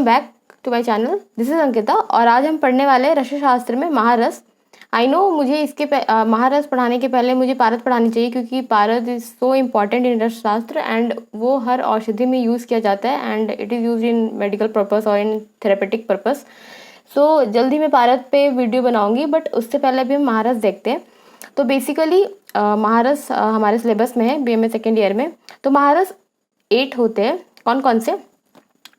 Back to my channel. This is Ankita और आज हम पढ़ने वाले हैं रसशास्त्र में महारस। आई नो मुझे इसके महारस पढ़ाने के पहले मुझे पारद पढ़ानी चाहिए क्योंकि पारद इज सो इम्पॉर्टेंट इन रसशास्त्र एंड वो हर औषधि में यूज़ किया जाता है and it is use in medical purpose और इन थेरेपेटिक पर्पस। सो जल्दी मैं पारद पे वीडियो बनाऊंगी, बट उससे पहले अभी हम महारस देखते हैं। तो बेसिकली महारस हमारे सिलेबस में है BMA सेकेंड ईयर में। तो महारस 8 होते हैं। कौन कौन से?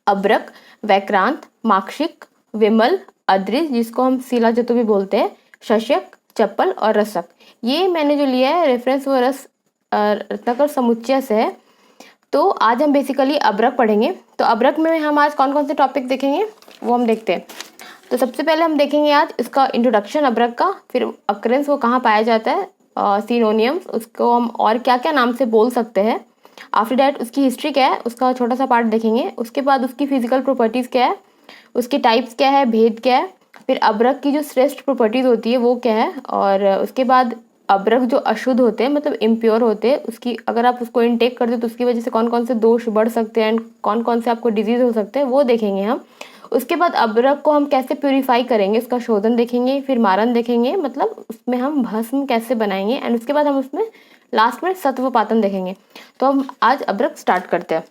अब्रक, वैक्रांत, माक्षिक, विमल, अद्रिज जिसको हम शिला जतु भी बोलते हैं, शशक, चप्पल और रसक। ये मैंने जो लिया है रेफरेंस वो रत्नाकर समुच्चय से है। तो आज हम बेसिकली अब्रक पढ़ेंगे। तो अब्रक में हम आज कौन कौन से टॉपिक देखेंगे वो हम देखते हैं। तो सबसे पहले हम देखेंगे आज इसका इंट्रोडक्शन अब्रक का, फिर अक्रेंस वो कहाँ पाया जाता है, सिनोनियम्स उसको हम और क्या क्या नाम से बोल सकते हैं। आफ्टर डैट उसकी हिस्ट्री क्या है उसका छोटा सा पार्ट देखेंगे। उसके बाद उसकी फिजिकल प्रॉपर्टीज़ क्या है, उसके टाइप्स क्या है, भेद क्या है, फिर अब्रक की जो श्रेष्ठ प्रॉपर्टीज़ होती है वो क्या है, और उसके बाद अब्रक जो अशुद्ध होते हैं मतलब इम्प्योर होते हैं उसकी अगर आप उसको इनटेक करते हो तो उसकी वजह से कौन कौन से दोष बढ़ सकते हैं एंड कौन कौन से आपको डिजीज हो सकते हैं वो देखेंगे हम। उसके बाद अब्रक को हम कैसे प्यूरिफाई करेंगे उसका शोधन देखेंगे, फिर मारन देखेंगे मतलब उसमें हम भस्म कैसे बनाएंगे एंड उसके बाद हम उसमें लास्ट में सत्वपातन देखेंगे। तो हम आज अब्रक स्टार्ट करते हैं।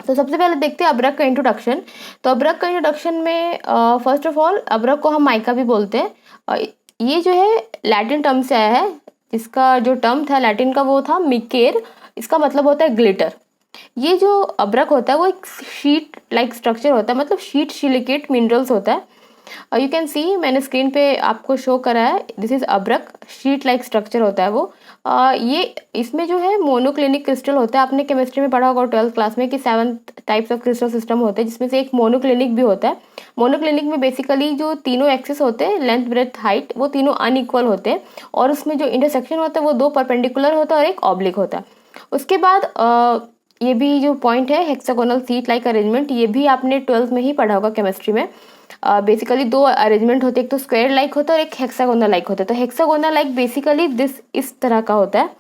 तो सबसे पहले देखते हैं अब्रक का इंट्रोडक्शन। तो अब्रक का इंट्रोडक्शन में फर्स्ट ऑफ ऑल अब्रक को हम माइका भी बोलते हैं। ये जो है लैटिन टर्म से आया है। इसका जो टर्म था लैटिन का वो था मिकेर। इसका मतलब होता है ग्लिटर। ये जो अब्रक होता है वो एक शीट लाइक स्ट्रक्चर होता है, मतलब शीट सिलिकेट मिनरल्स होता है। यू कैन सी मैंने स्क्रीन पे आपको शो करा है, दिस इज अब्रक। शीट लाइक स्ट्रक्चर होता है वो। ये इसमें जो है मोनोक्लिनिक क्रिस्टल होता है। आपने केमिस्ट्री में पढ़ा होगा 12th क्लास में कि 7 टाइप्स ऑफ क्रिस्टल सिस्टम होते हैं जिसमें से एक मोनोक्लिनिक भी होता है। मोनोक्लिनिक में बेसिकली जो तीनों एक्सिस होते हैं लेंथ ब्रेथ हाइट वो तीनों अनइक्वल होते हैं और उसमें जो इंटरसेक्शन होता है वो 2 परपेंडिकुलर होता है और एक ऑब्लिक होता है। उसके बाद ये भी जो पॉइंट है हेक्सागोनल सीट लाइक अरेंजमेंट, ये भी आपने 12th में ही पढ़ा होगा केमिस्ट्री में। बेसिकली 2 अरेंजमेंट होते हैं, एक तो स्क्वायर लाइक होता है और एक हेक्सागोनल लाइक होता है। तो हेक्सागोनल लाइक बेसिकली इस तरह का होता है,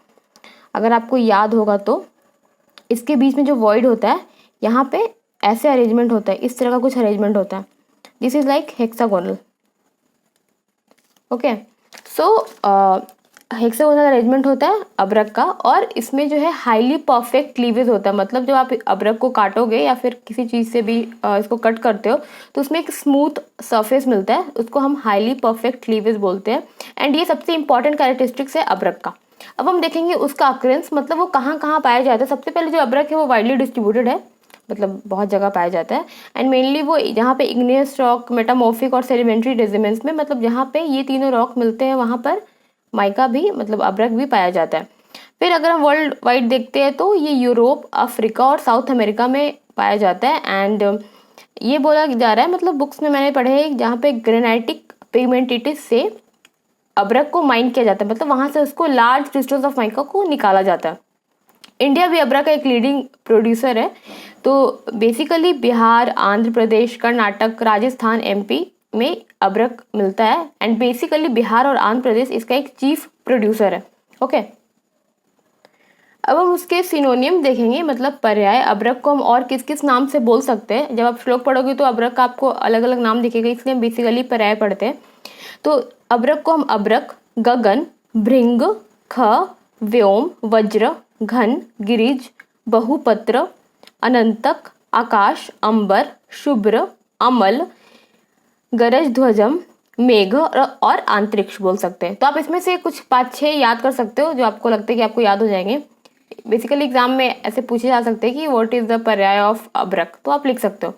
अगर आपको याद होगा तो इसके बीच में जो वॉइड होता है यहाँ पे ऐसे अरेंजमेंट होता है, इस तरह का कुछ अरेंजमेंट होता है। This is like hexagonal. Okay, so hexagonal arrangement होता है अब्रक का और इसमें जो है हाईली परफेक्ट क्लीवेज होता है। मतलब जब आप अब्रक को काटोगे या फिर किसी चीज़ से भी इसको कट करते हो तो उसमें एक स्मूथ सरफेस मिलता है, उसको हम हाईली परफेक्ट क्लीवेज बोलते हैं एंड ये सबसे इंपॉर्टेंट कैरेक्टरिस्टिक्स है अब्रक का। अब हम देखेंगे उसका अक्रेंस, मतलब वो कहाँ कहाँ पाया जाता है। सबसे पहले जो अब्रक है वो वाइडली डिस्ट्रीब्यूटेड है, मतलब बहुत जगह पाया जाता है एंड मेनली वो जहाँ पे इग्नियस रॉक, मेटामॉर्फिक और सेडिमेंट्री रेजिमेंट्स में, मतलब जहाँ पे ये तीनों रॉक मिलते हैं वहाँ पर माइका भी मतलब अब्रक भी पाया जाता है। फिर अगर हम वर्ल्ड वाइड देखते हैं तो ये यूरोप, अफ्रीका और साउथ अमेरिका में पाया जाता है एंड ये बोला जा रहा है, मतलब बुक्स में मैंने पढ़े हैं जहाँ पे ग्रेनाइटिक पिगमेंटिटिस से अब्रक को माइन किया जाता है, मतलब वहाँ से उसको लार्ज क्रिस्टल्स ऑफ माइका को निकाला जाता है। इंडिया भी अब्रक का एक लीडिंग प्रोड्यूसर है। तो बेसिकली बिहार, आंध्र प्रदेश, कर्नाटक, राजस्थान, MP में अब्रक मिलता है एंड बेसिकली बिहार और आंध्र प्रदेश इसका एक चीफ प्रोड्यूसर है। ओके, अब हम उसके सिनोनियम देखेंगे, मतलब पर्याय। अब्रक को हम और किस किस नाम से बोल सकते हैं। जब आप श्लोक पढ़ोगे तो अब्रक का आपको अलग अलग नाम दिखेगा, इसलिए हम बेसिकली पर्याय पढ़ते हैं। तो अब्रक को हम अब्रक, गगन, भृंग, ख, व्योम, वज्र, घन, गिरिज, बहुपत्र, अनंतक, आकाश, अंबर, शुभ्र, अमल, गरज ध्वजम, मेघ और अंतरिक्ष बोल सकते हैं। तो आप इसमें से कुछ 5-6 याद कर सकते हो जो आपको लगता है कि आपको याद हो जाएंगे। बेसिकली एग्जाम में ऐसे पूछे जा सकते हैं कि व्हाट इज द पर्याय ऑफ अब्रक, तो आप लिख सकते हो।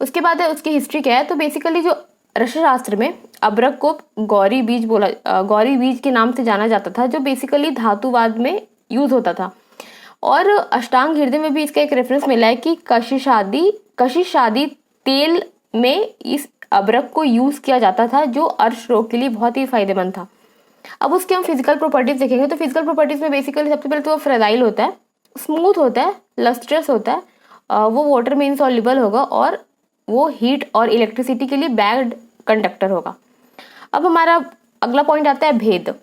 उसके बाद है उसकी हिस्ट्री क्या है। तो बेसिकली जो रसशास्त्र में अब्रक को गौरी बीज के नाम से जाना जाता था, जो बेसिकली धातुवाद में यूज होता था। और अष्टांग हृदय में भी इसका एक रेफरेंस मिला है कि कशिशादी तेल में इस अब्रक को यूज किया जाता था जो अर्श रोग के लिए बहुत ही फायदेमंद था। अब उसके हम फिजिकल प्रॉपर्टीज देखेंगे। तो फिजिकल प्रॉपर्टीज में बेसिकली सबसे पहले तो वो फ्रेजाइल होता है, स्मूथ होता है, लस्ट्रस होता है, वो वाटर में इनसॉल्युबल होगा और वो हीट और इलेक्ट्रिसिटी के लिए बैड कंडक्टर होगा। अब हमारा अगला पॉइंट आता है भेद,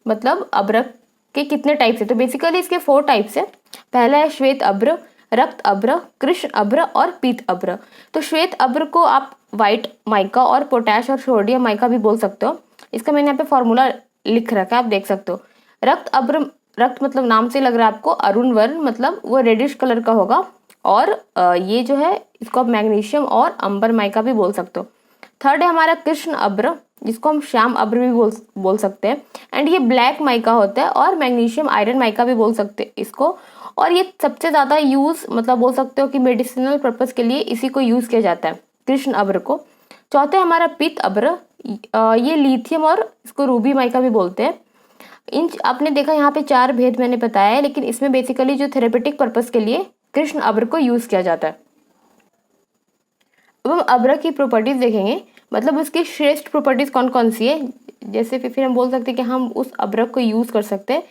मतलब अब्रक के कितने टाइप्स है। तो बेसिकली इसके 4 टाइप्स है। पहला है श्वेत अब्र, रक्त अभ्र, कृष्ण अभ्र और पीत अभ्र। तो श्वेत अभ्र को आप व्हाइट माइका और पोटैश और सोडियम माइका भी बोल सकते हो। इसका मैंने यहाँ पे फॉर्मूला लिख रखा है, आप देख सकते हो। रक्त अभ्र, रक्त मतलब नाम से लग रहा है आपको अरुण वर्ण, मतलब वो रेडिश कलर का होगा। और ये जो है इसको आप मैग्नीशियम और अंबर माइका भी बोल सकते हो। थर्ड है हमारा कृष्ण अभ्र, जिसको हम श्याम अभ्र भी बोल सकते हैं। एंड ये ब्लैक माइका होता है और मैग्नीशियम आयरन माइका भी बोल सकते हैं इसको। और ये सबसे ज़्यादा यूज़ मतलब बोल सकते हो कि मेडिसिनल पर्पज़ के लिए इसी को यूज़ किया जाता है, कृष्ण अभ्र को। चौथे हमारा पीत अभ्र, ये लिथियम और इसको रूबी माइका भी बोलते हैं। इन आपने देखा यहाँ पे 4 भेद मैंने बताया है, लेकिन इसमें बेसिकली जो थेरेपेटिक पर्पज़ के लिए कृष्ण अभ्र को यूज़ किया जाता है। अब हम अभ्र की प्रॉपर्टीज देखेंगे, मतलब उसकी श्रेष्ठ प्रॉपर्टीज कौन कौन सी है, जैसे फिर हम बोल सकते हैं कि हम उस अभ्र को यूज़ कर सकते हैं।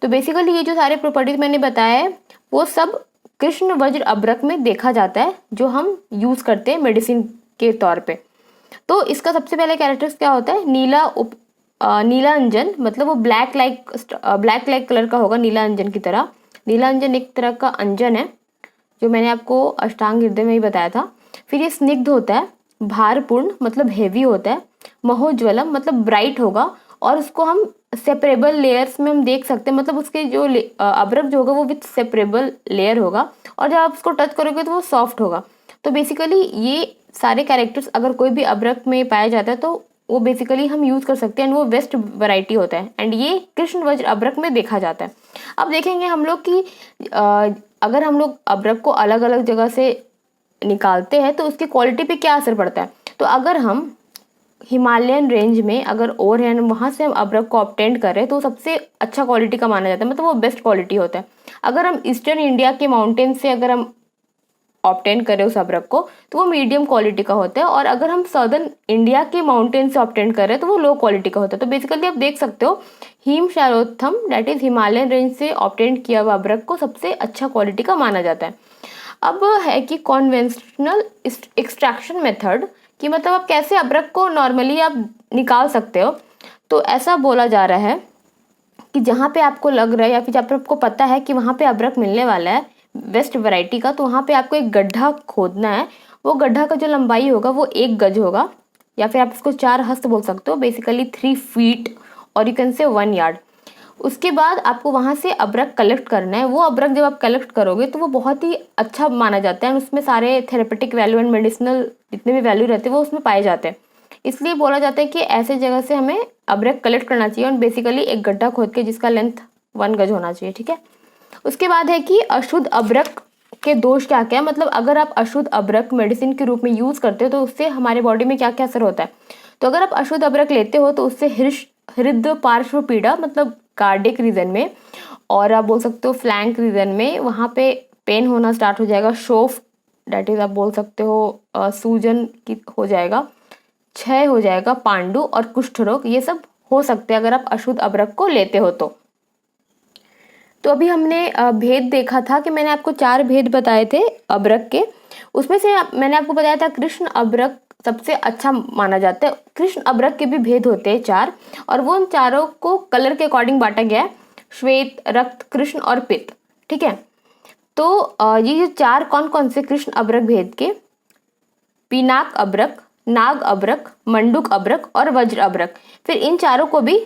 तो बेसिकली ये जो सारे प्रॉपर्टीज मैंने बताया है वो सब कृष्ण वज्र अभ्रक में देखा जाता है, जो हम यूज़ करते हैं मेडिसिन के तौर पे। तो इसका सबसे पहले कैरेक्टर्स क्या होता है, नीला अंजन, मतलब वो ब्लैक लाइक कलर का होगा, नीला अंजन की तरह। नीला अंजन एक तरह का अंजन है, जो मैंने आपको अष्टांग हृदय में ही बताया था। फिर ये स्निग्ध होता है, भारपूर्ण मतलब हेवी होता है, महोज्वलम मतलब ब्राइट होगा, और उसको हम सेपरेबल लेयर्स में हम देख सकते हैं, मतलब उसके जो अभ्रक जो होगा वो विथ सेपरेबल लेयर होगा, और जब आप उसको टच करोगे तो वो सॉफ्ट होगा। तो बेसिकली ये सारे कैरेक्टर्स अगर कोई भी अभ्रक में पाया जाता है तो वो बेसिकली हम यूज़ कर सकते हैं, एंड वो बेस्ट वैरायटी होता है, एंड ये कृष्ण वज्र अभ्रक में देखा जाता है। अब देखेंगे हम लोग कि अगर हम लोग अभ्रक को अलग अलग जगह से निकालते हैं तो उसकी क्वालिटी पे क्या असर पड़ता है। तो अगर हम हिमालयन रेंज में अगर और है वहाँ से हम अभ्रक को ऑब्टेन करें तो सबसे अच्छा क्वालिटी का माना जाता है, मतलब वो बेस्ट क्वालिटी होता है। अगर हम ईस्टर्न इंडिया के माउंटेन से अगर हम ऑब्टेन करें उस अभ्रक को तो वो मीडियम क्वालिटी का होता है, और अगर हम सदर्न इंडिया के माउंटेन से ऑब्टेन करें तो वो लो क्वालिटी का होता है। तो बेसिकली आप देख सकते हो हिम शैलोथम दैट इज हिमालयन रेंज से ऑब्टेन किया हुआ अभ्रक को सबसे अच्छा क्वालिटी का माना जाता है। अब है कि कॉन्वेंशनल एक्सट्रैक्शन मेथड, कि मतलब आप कैसे अभ्रक को नॉर्मली आप निकाल सकते हो। तो ऐसा बोला जा रहा है कि जहाँ पे आपको लग रहा है या फिर जहाँ पे आपको पता है कि वहाँ पे अभ्रक मिलने वाला है बेस्ट वैरायटी का, तो वहाँ पे आपको एक गड्ढा खोदना है। वो गड्ढा का जो लंबाई होगा वो 1 गज होगा, या फिर आप इसको 4 हस्त बोल सकते हो, बेसिकली 3 फीट, और यू कैन से 1 यार्ड। उसके बाद आपको वहाँ से अभ्रक कलेक्ट करना है। वो अभ्रक जब आप कलेक्ट करोगे तो वो बहुत ही अच्छा माना जाता है, उसमें सारे थेरेपेटिक वैल्यू एंड मेडिसिनल जितने भी वैल्यू रहते हैं वो उसमें पाए जाते हैं। इसलिए बोला जाता है कि ऐसे जगह से हमें अभ्रक कलेक्ट करना चाहिए, और बेसिकली एक गड्ढा खोद के जिसका लेंथ 1 गज होना चाहिए, ठीक है। उसके बाद है कि अशुद्ध अभ्रक के दोष क्या क्या है, मतलब अगर आप अशुद्ध अभ्रक मेडिसिन के रूप में यूज़ करते हो तो उससे हमारे बॉडी में क्या क्या असर होता है। तो अगर आप अशुद्ध अभ्रक लेते हो तो उससे हृदय पार्श्व पीड़ा मतलब कार्डिक रीजन में, और आप बोल सकते हो फ्लैंक रीजन में वहाँ पे पेन होना स्टार्ट हो जाएगा, शोफ डेट इज आप बोल सकते हो सूजन की हो जाएगा, क्षय हो जाएगा, पांडु और कुष्ठ रोग, ये सब हो सकते हैं अगर आप अशुद्ध अभ्रक को लेते हो तो अभी हमने भेद देखा था कि मैंने आपको 4 भेद बताए थे अभ्रक के। उसमें से मैंने आपको बताया था कृष्ण अभ्रक सबसे अच्छा माना जाता है। कृष्ण अभ्रक के भी भेद होते हैं 4, और वो उन चारों को कलर के अकॉर्डिंग बांटा गया है, श्वेत, रक्त, कृष्ण और पित्त, ठीक है। तो ये 4 कौन कौन से कृष्ण अभ्रक भेद के, पिनाक अभ्रक, नाग अभ्रक, मंडूक अभ्रक और वज्र अभ्रक। फिर इन चारों को भी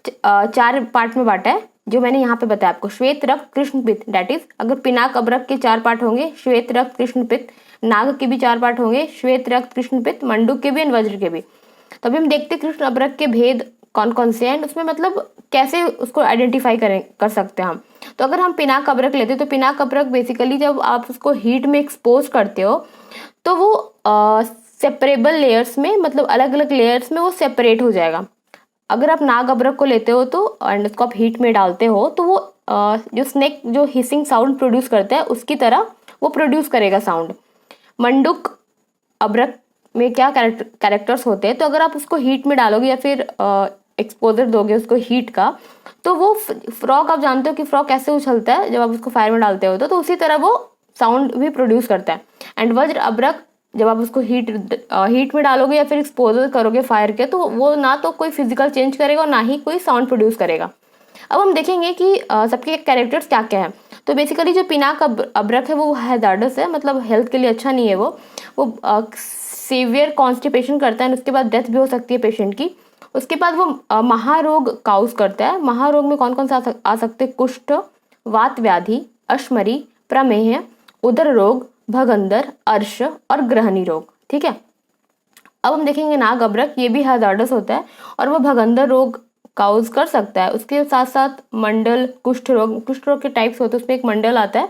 4 पार्ट में बांटा है, जो मैंने यहाँ पे बताया आपको, श्वेत, रक्त, कृष्ण, पित्त। डेट इज अगर पिनाक अभ्रक के 4 पार्ट होंगे, श्वेत, रक्त, कृष्ण, पित्त। नाग के भी 4 पार्ट होंगे, श्वेत, रक्त, कृष्ण, पित्त, मंडूक के भी और वज्र के भी। तो अभी हम देखते हैं कृष्ण अभ्रक के भेद कौन कौन से हैं, उसमें मतलब कैसे उसको आइडेंटिफाई कर सकते हैं हम। तो अगर हम पिनाक अभ्रक लेते हैं तो पिनाक अभ्रक बेसिकली जब आप उसको हीट में एक्सपोज करते हो तो वो सेपरेबल लेयर्स में, मतलब अलग अलग लेयर्स में वो सेपरेट हो जाएगा। अगर आप नाग अभ्रक को लेते हो तो एंड उसको आप हीट में डालते हो तो वो जो स्नेक जो हिसिंग साउंड प्रोड्यूस करता है उसकी तरह वो प्रोड्यूस करेगा साउंड। मंडूक अभ्रक में क्या कैरेक्टर्स होते हैं, तो अगर आप उसको हीट में डालोगे या फिर एक्सपोजर दोगे उसको हीट का, तो वो फ्रॉग, आप जानते हो कि फ्रॉग कैसे उछलता है जब आप उसको फायर में डालते हो तो उसी तरह वो साउंड भी प्रोड्यूस करता है। एंड वज्र अभ्रक जब आप उसको हीट में डालोगे या फिर एक्सपोजर करोगे फायर के, तो वो ना तो कोई फिजिकल चेंज करेगा और ना ही कोई साउंड प्रोड्यूस करेगा। अब हम देखेंगे कि सबके कैरेक्टर्स क्या क्या है। तो बेसिकली जो पिनाक अब्रक है वो हैजार्डस है, मतलब हेल्थ के लिए अच्छा नहीं है। वो सीवियर कॉन्स्टिपेशन करता है, उसके बाद डेथ भी हो सकती है पेशेंट की। उसके बाद वो महारोग काउज करता है। महारोग में कौन कौन सा आ सकते हैं? कुष्ठ, वात व्याधि, अश्मरी, प्रमेह, उदर रोग, भगंदर, अर्श और ग्रहणी रोग। ठीक है, अब हम देखेंगे नाग अब्रक, ये भी हैजार्डस होता है और वो भगंदर रोग काउज कर सकता है। उसके साथ साथ मंडल, कुष्ठ रोग के टाइप्स होते हैं, उसमें एक मंडल आता है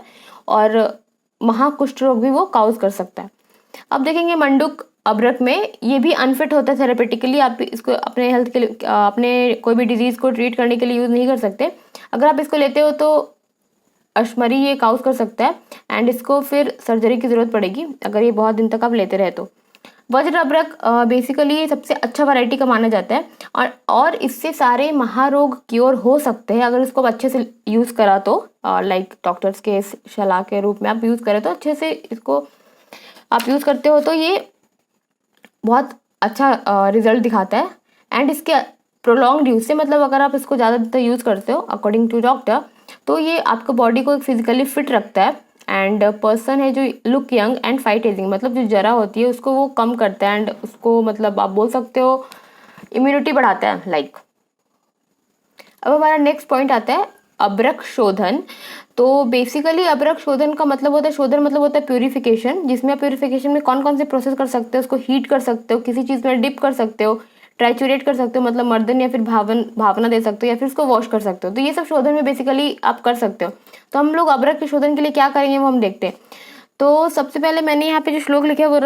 और महाकुष्ठ रोग भी वो काउज कर सकता है। अब देखेंगे मंडूक अब्रक में, ये भी अनफिट होता है थेरेपेटिकली। आप इसको अपने हेल्थ के लिए, अपने कोई भी डिजीज को ट्रीट करने के लिए यूज नहीं कर सकते। अगर आप इसको लेते हो तो अश्मरी ये काउज कर सकता है एंड इसको फिर सर्जरी की जरूरत पड़ेगी अगर ये बहुत दिन तक आप लेते रहे तो। वज्र अब्रक बेसिकली सबसे अच्छा वैरायटी का माना जाता है और इससे सारे महारोग क्योर हो सकते हैं अगर इसको अच्छे से यूज करा तो, लाइक डॉक्टर्स के सलाह के रूप में आप यूज करें तो अच्छे से इसको आप यूज करते हो तो ये बहुत अच्छा रिजल्ट दिखाता है। एंड इसके प्रोलॉन्ग यूज से, मतलब अगर आप इसको ज़्यादातर यूज करते हो अकॉर्डिंग टू डॉक्टर, तो ये आपका बॉडी को फिजिकली फिट रखता है एंड पर्सन है जो look young and fight ageing, मतलब जो जरा होती है उसको वो कम करता है एंड उसको, मतलब आप बोल सकते हो इम्यूनिटी बढ़ाता है लाइक। अब हमारा नेक्स्ट पॉइंट आता है अब्रक शोधन। तो बेसिकली अब्रक शोधन का मतलब होता है, शोधन मतलब होता है प्यूरिफिकेशन, जिसमें आप प्यूरिफिकेशन में कौन कौन से प्रोसेस कर सकते हो? उसको हीट कर सकते हो, किसी चीज़ में डिप कर सकते हो, ट्राइचुरेट कर सकते हो मतलब मर्दन या फिर भावना दे सकते हो, या फिर उसको वॉश कर सकते हो। तो ये सब शोधन में बेसिकली आप कर सकते हो। तो हम लोग अब्रक के शोधन के लिए क्या करेंगे वो हम देखते हैं। तो सबसे पहले मैंने यहाँ पे जो श्लोक लिखा है वो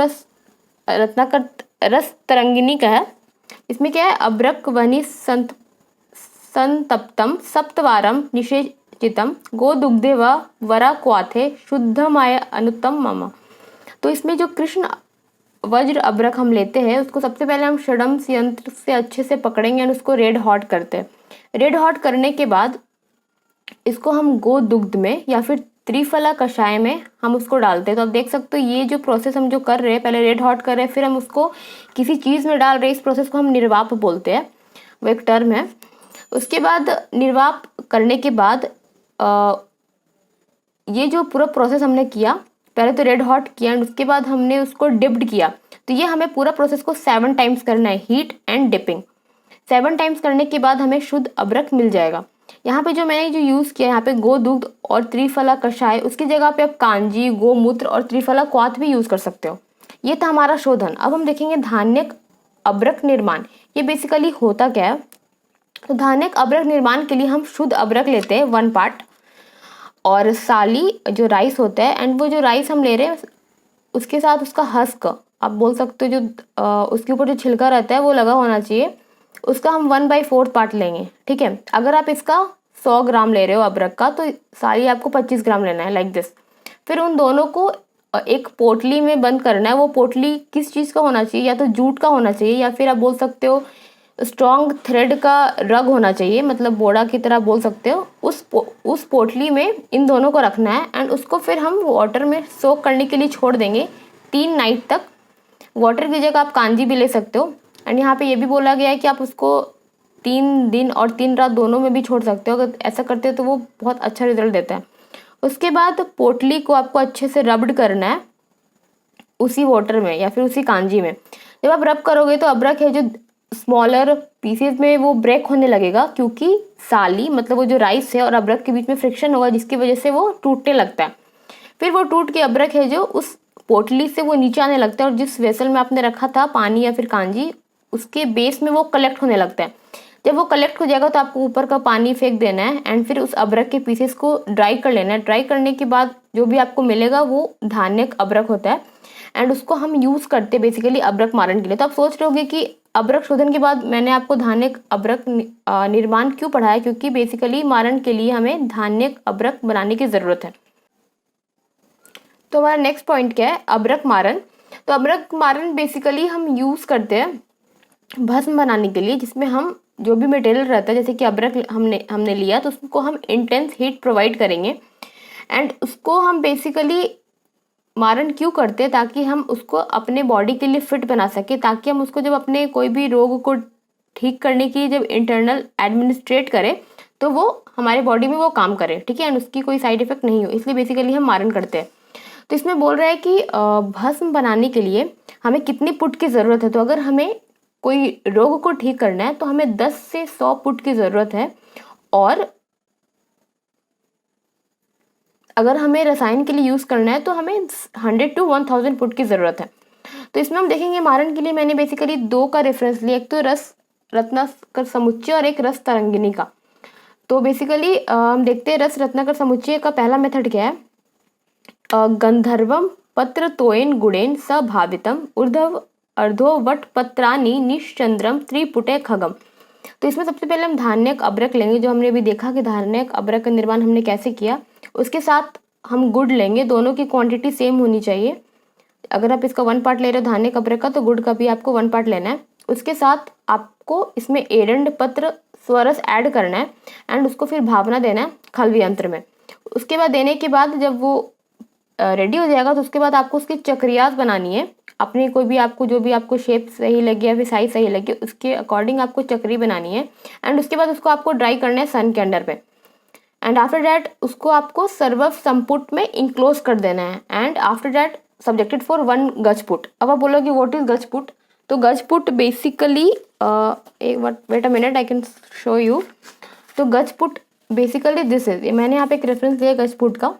रस तरंगिनी का है। इसमें क्या है? अब्रक वनी संतप्तम सप्तवारम निषेचितम गोदुग्धे व वरा क्वाथे शुद्धमाय अनुत्तम मम। तो इसमें जो कृष्ण वज्र अब्रक हम लेते हैं उसको सबसे पहले हम षडंस यंत्र से अच्छे से पकड़ेंगे और उसको रेड हॉट करते हैं। रेड हॉट करने के बाद इसको हम गोदुग्ध में या फिर त्रिफला कषाय में हम उसको डालते हैं। तो आप देख सकते हो ये जो प्रोसेस हम जो कर रहे हैं, पहले रेड हॉट कर रहे हैं, फिर हम उसको किसी चीज़ में डाल रहे हैं, इस प्रोसेस को हम निर्वाप बोलते हैं, वो एक टर्म है। उसके बाद निर्वाप करने के बाद ये जो पूरा प्रोसेस हमने किया, पहले तो रेड हॉट किया एंड उसके बाद हमने उसको डिप्ड किया। तो ये हमें पूरा प्रोसेस को 7 टाइम्स करना है, हीट एंड डिपिंग। 7 टाइम्स करने के बाद हमें शुद्ध अब्रक मिल जाएगा। यहाँ पे जो मैंने जो यूज़ किया, यहाँ पे गोदुग्ध और त्रिफला कषाय, उसकी जगह पे आप कांजी, गोमूत्र और त्रिफला क्वाथ भी यूज़ कर सकते हो। ये था हमारा शोधन। अब हम देखेंगे धान्यक अब्रक निर्माण। ये बेसिकली होता क्या है? तो धान्यक अब्रक निर्माण के लिए हम शुद्ध अब्रक लेते हैं 1 पार्ट, और साली जो राइस होता है, एंड वो जो राइस हम ले रहे हैं उसके साथ उसका हस्क, आप बोल सकते हो जो उसके ऊपर जो छिलका रहता है वो लगा होना चाहिए, उसका हम 1/4 पार्ट लेंगे। ठीक है, अगर आप इसका 100 ग्राम ले रहे हो अब्रक का, तो साली आपको 25 ग्राम लेना है, लाइक दिस। फिर उन दोनों को एक पोटली में बंद करना है। वो पोटली किस चीज़ का होना चाहिए? या तो जूट का होना चाहिए या फिर आप बोल सकते हो स्ट्रॉन्ग थ्रेड का रग होना चाहिए, मतलब बोड़ा की तरह बोल सकते हो। उस पोटली में इन दोनों को रखना है एंड उसको फिर हम वाटर में सोक करने के लिए छोड़ देंगे 3 नाइट तक। वाटर की जगह आप कांजी भी ले सकते हो। एंड यहाँ पे ये भी बोला गया है कि आप उसको 3 दिन और 3 रात दोनों में भी छोड़ सकते हो। अगर ऐसा करते हो तो वो बहुत अच्छा रिजल्ट देता है। उसके बाद पोटली को आपको अच्छे से रब्ड करना है उसी वाटर में या फिर उसी कांजी में। जब आप रब करोगे तो अब्रक है जो स्मॉलर पीसेस में वो ब्रेक होने लगेगा, क्योंकि साली मतलब वो जो राइस है और अब्रक के बीच में फ्रिक्शन होगा, जिसकी वजह से वो टूटने लगता है। फिर वो टूट के अब्रक है जो उस पोटली से वो नीचे आने लगता है और जिस वेसल में आपने रखा था पानी या फिर कांजी, उसके बेस में वो कलेक्ट होने लगता है। जब वो कलेक्ट हो जाएगा तो आपको ऊपर का पानी फेंक देना है एंड फिर उस अब्रक के पीसेस को ड्राई कर लेना है। ड्राई करने के बाद जो भी आपको मिलेगा वो धान्यक अब्रक होता है एंड उसको हम यूज़ करते हैं बेसिकली अब्रक मारण के लिए। तो आप सोच रहे होगे कि अब्रक शोधन के बाद मैंने आपको धान्यक अब्रक निर्माण क्यों पढ़ाया? क्योंकि बेसिकली मारण के लिए हमें धान्यक अब्रक बनाने की ज़रूरत है। तो हमारा नेक्स्ट पॉइंट क्या है? अब्रक मारण। तो अब्रक मारण बेसिकली हम यूज़ करते हैं भस्म बनाने के लिए, जिसमें हम जो भी मटेरियल रहता है, जैसे कि अब्रक हमने लिया तो उसको हम इंटेंस हीट प्रोवाइड करेंगे एंड उसको हम बेसिकली मारण क्यों करते हैं? ताकि हम उसको अपने बॉडी के लिए फिट बना सके, ताकि हम उसको जब अपने कोई भी रोग को ठीक करने की जब इंटरनल एडमिनिस्ट्रेट करें तो वो हमारे बॉडी में वो काम करे, ठीक है, एंड उसकी कोई साइड इफेक्ट नहीं हो, इसलिए बेसिकली हम मारन करते हैं। तो इसमें बोल रहा है कि भस्म बनाने के लिए हमें कितनी पुट की ज़रूरत है। तो अगर हमें कोई रोग को ठीक करना है तो हमें 10 से 100 पुट की ज़रूरत है, और अगर हमें रसायन के लिए यूज़ करना है तो हमें 100 to 1000 पुट की ज़रूरत है। तो इसमें हम देखेंगे मारन के लिए मैंने बेसिकली 2 का रेफरेंस लिया, एक तो रस रत्नाकर समुच्चय और एक रस तरंगिनी का। तो बेसिकली हम देखते हैं रस रत्नाकर समुच्चय का पहला मेथड क्या है, गंधर्वम पत्र तोयन गुणेन सभावितम ऊर्ध्व अर्धो वट पत्रानी निश्चंद्रम त्रिपुटे खगम। तो इसमें सबसे पहले हम धान्यक अब्रक लेंगे, जो हमने अभी देखा कि धान्यक अब्रक का निर्माण हमने कैसे किया। उसके साथ हम गुड़ लेंगे, दोनों की क्वांटिटी सेम होनी चाहिए। अगर आप इसका 1 पार्ट ले रहे हो धान्यक अब्रक का, तो गुड़ का भी आपको 1 पार्ट लेना है। उसके साथ आपको इसमें एरंड पत्र स्वरस ऐड करना है एंड उसको फिर भावना देना है खलवी यंत्र में। उसके बाद देने के बाद जब वो रेडी हो जाएगा तो उसके बाद आपको उसकी चक्रियास बनानी है, अपनी कोई भी आपको जो भी आपको शेप सही लगे या फिर साइज सही लगे उसके अकॉर्डिंग आपको चक्री बनानी है। एंड उसके बाद उसको आपको ड्राई करना है सन के अंडर पे, एंड आफ्टर डैट उसको आपको सर्वव संपुट में इंक्लोज कर देना है, and after that subjected for 1 गजपुट। अब आप बोलोगे व्हाट इज गजपुट। तो गजपुट basically wait a minute I can show you. तो गजपुट बेसिकली दिस इज, मैंने यहाँ पे एक रेफरेंस लिया गजपुट का।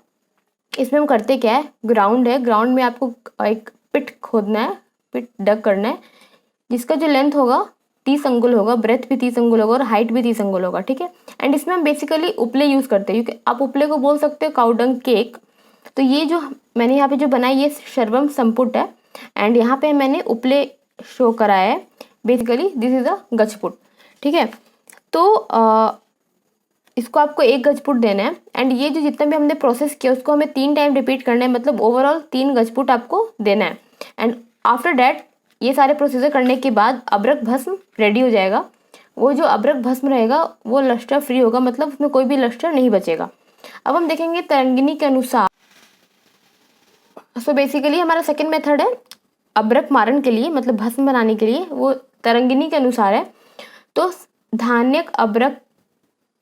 इसमें हम करते क्या है, ग्राउंड है, ग्राउंड में आपको एक पिट खोदना है, पिट डग करना है, जिसका जो लेंथ होगा 30 अंगुल होगा, ब्रेथ भी 30 अंगुल होगा और हाइट भी 30 अंगुल होगा, ठीक है। एंड इसमें हम बेसिकली उपले यूज़ करते हैं, क्योंकि आप उपले को बोल सकते हो काउडंग केक। तो ये जो मैंने यहाँ पे जो बनाई ये सर्वम संपुट है, एंड यहाँ पे मैंने उपले शो कराया है। बेसिकली दिस इज अ गजपुट, ठीक है। तो इसको आपको 1 गजपुट देना है, एंड ये जो जितना भी हमने प्रोसेस किया उसको हमें 3 टाइम रिपीट करना है, मतलब ओवरऑल 3 गजपुट आपको देना है। एंड आफ्टर डैट ये सारे प्रोसीजर करने के बाद अब्रक भस्म रेडी हो जाएगा। वो जो अब्रक भस्म रहेगा वो लस्टर फ्री होगा, मतलब उसमें कोई भी लस्टर नहीं बचेगा। अब हम देखेंगे तरंगिनी के अनुसार। सो बेसिकली हमारा सेकेंड मेथड है अब्रक मारन के लिए, मतलब भस्म बनाने के लिए, वो तरंगिनी के अनुसार है। तो धान्यक अब्रक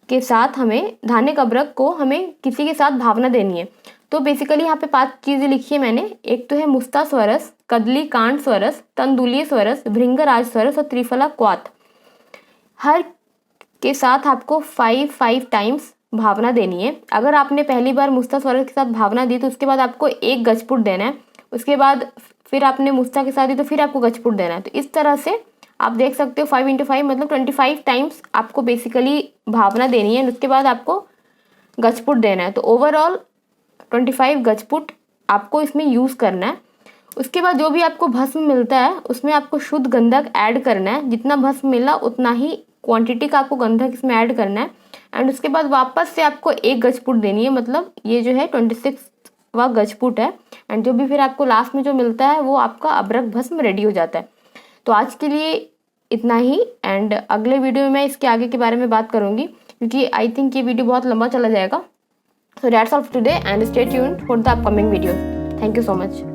के साथ हमें धान्यक अब्रक को हमें किसी के साथ भावना देनी है। तो बेसिकली यहाँ पे 5 चीज़ें लिखी है मैंने। एक तो है मुस्ता स्वरस, कदली कांड स्वरस, तंदुलीय स्वरस, भृंगराज स्वरस और त्रिफला क्वाथ। हर के साथ आपको 5 टाइम्स भावना देनी है। अगर आपने पहली बार मुस्ता स्वरस के साथ भावना दी तो उसके बाद आपको 1 गजपुट देना है। उसके बाद फिर आपने मुस्ता के साथ दी तो फिर आपको गजपुट देना है। तो इस तरह से आप देख सकते हो 5 × 5 मतलब 25 टाइम्स आपको बेसिकली भावना देनी है, उसके बाद आपको गजपुट देना है। तो ओवरऑल 25 गजपुट आपको इसमें यूज़ करना है। उसके बाद जो भी आपको भस्म मिलता है उसमें आपको शुद्ध गंधक ऐड करना है। जितना भस्म मिला उतना ही क्वांटिटी का आपको गंधक इसमें ऐड करना है, एंड उसके बाद वापस से आपको 1 गजपुट देनी है, मतलब ये जो है 26वां गजपुट है। एंड जो भी फिर आपको लास्ट में जो मिलता है वो आपका अब्रक भस्म रेडी हो जाता है। तो आज के लिए इतना ही, एंड अगले वीडियो में मैं इसके आगे के बारे में बात करूंगी, क्योंकि आई थिंक ये वीडियो बहुत लंबा चला जाएगा। So that's all for today and stay tuned for the upcoming videos. Thank you so much.